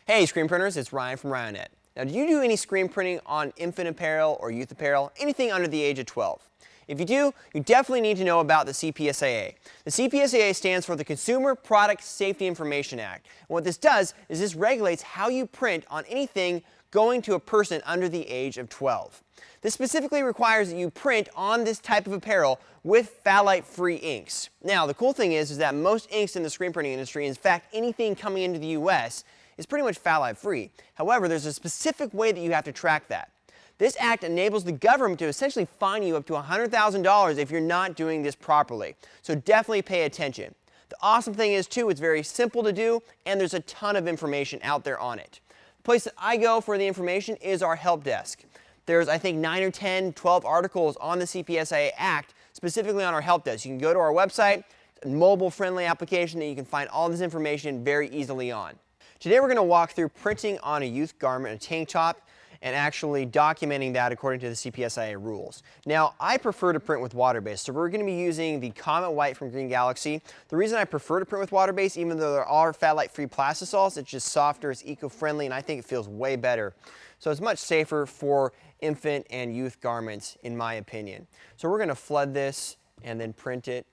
Hey screen printers, it's Ryan from Ryonet. Now, do you do any screen printing on infant apparel or youth apparel, anything under the age of 12? If you do, you definitely need to know about the Cpsia. The Cpsia stands for the Consumer Product Safety Information Act. And what this does is this regulates how you print on anything going to a person under the age of 12. This specifically requires that you print on this type of apparel with phthalate-free inks. Now, the cool thing is that most inks in the screen printing industry, in fact anything coming into the US, is pretty much phthalate-free. However, there's a specific way that you have to track that. This act enables the government to essentially fine you up to $100,000 if you're not doing this properly. So definitely pay attention. The awesome thing is, too, it's very simple to do, and there's a ton of information out there on it. The place that I go for the information is our help desk. There's, I think, 9 or 10, 12 articles on the Cpsia Act, specifically on our help desk. You can go to our website. It's a mobile-friendly application that you can find all this information very easily on. Today we're going to walk through printing on a youth garment, a tank top, and actually documenting that according to the Cpsia rules. Now, I prefer to print with water-based, so we're going to be using the Comet White from Green Galaxy. The reason I prefer to print with water-based, even though there are phthalate-free plastisols, it's just softer, it's eco-friendly, and I think it feels way better. So it's much safer for infant and youth garments, in my opinion. So we're going to flood this and then print it.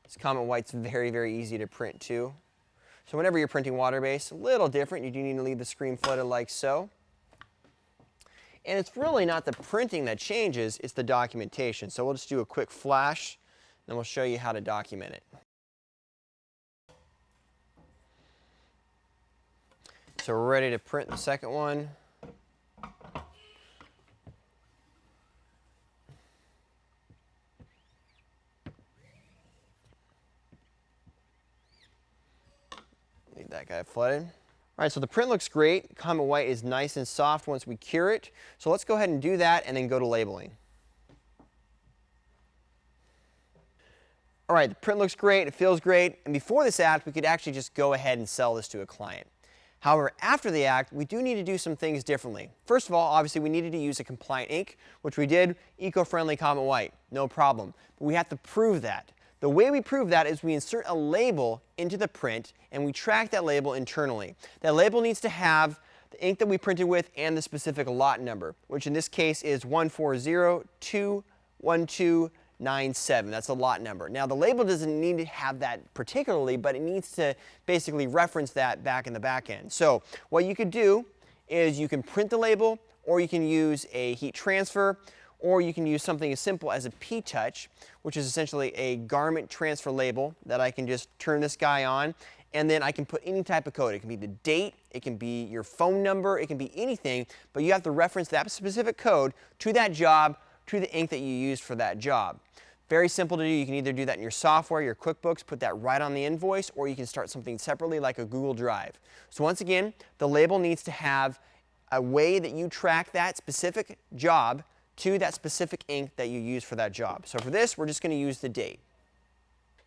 This Comet White's very, very easy to print too. So whenever you're printing water-based, a little different. You do need to leave the screen flooded like so. And it's really not the printing that changes, it's the documentation. So we'll just do a quick flash, and we'll show you how to document it. So we're ready to print the second one. Leave that guy flooded. All right, so the print looks great. Comet White is nice and soft once we cure it. So let's go ahead and do that and then go to labeling. All right, the print looks great, it feels great, and before this act, we could actually just go ahead and sell this to a client. However, after the act, we do need to do some things differently. First of all, obviously, we needed to use a compliant ink, which we did, eco-friendly Comet White, no problem. But we have to prove that. The way we prove that is we insert a label into the print, and we track that label internally. That label needs to have the ink that we printed with and the specific lot number, which in this case is 140-21297. That's the lot number. Now, the label doesn't need to have that particularly, but it needs to basically reference that back in the back end. So what you could do is you can print the label, or you can use a heat transfer, or you can use something as simple as a P-Touch, which is essentially a garment transfer label that I can just turn this guy on, and then I can put any type of code. It can be the date, it can be your phone number, it can be anything, but you have to reference that specific code to that job, to the ink that you used for that job. Very simple to do. You can either do that in your software, your QuickBooks, put that right on the invoice, or you can start something separately like a Google Drive. So once again, the label needs to have a way that you track that specific job to that specific ink that you use for that job. So for this, we're just going to use the date.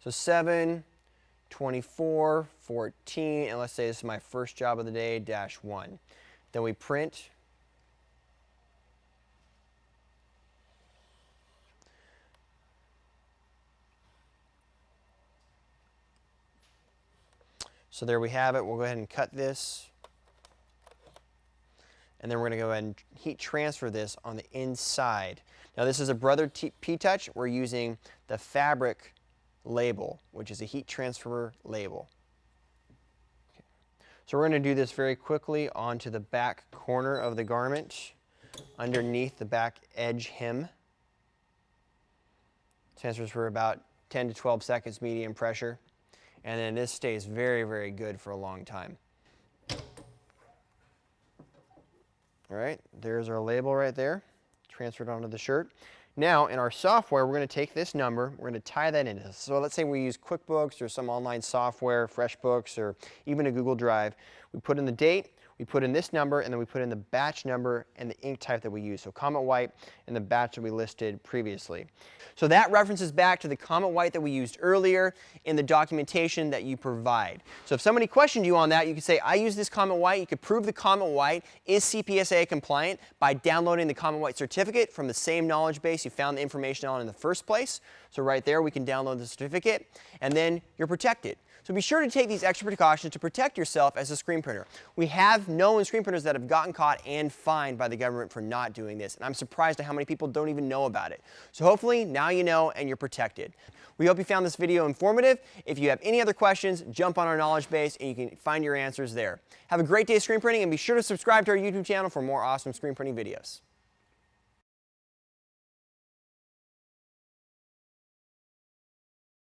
So 7/24/14, and let's say this is my first job of the day, -1. Then we print. So there we have it. We'll go ahead and cut this. And then we're going to go ahead and heat transfer this on the inside. Now this is a Brother P-Touch. We're using the fabric label, which is a heat transfer label. Okay. So we're going to do this very quickly onto the back corner of the garment, underneath the back edge hem. Transfers for about 10 to 12 seconds, medium pressure. And then this stays very, very good for a long time. All right, there's our label right there, transferred onto the shirt. Now, in our software, we're going to take this number, we're going to tie that into this. So let's say we use QuickBooks or some online software, FreshBooks, or even a Google Drive. We put in the date, we put in this number, and then we put in the batch number and the ink type that we use. So Comet White and the batch that we listed previously. So that references back to the Comet White that we used earlier in the documentation that you provide. So if somebody questioned you on that, you could say, I use this Comet White. You could prove the Comet White is Cpsia compliant by downloading the Comet White certificate from the same knowledge base you found the information on in the first place. So right there, we can download the certificate, and then you're protected. So be sure to take these extra precautions to protect yourself as a screen printer. We have known screen printers that have gotten caught and fined by the government for not doing this, and I'm surprised at how many people don't even know about it. So hopefully now you know and you're protected. We hope you found this video informative. If you have any other questions, jump on our knowledge base and you can find your answers there. Have a great day screen printing, and be sure to subscribe to our YouTube channel for more awesome screen printing videos.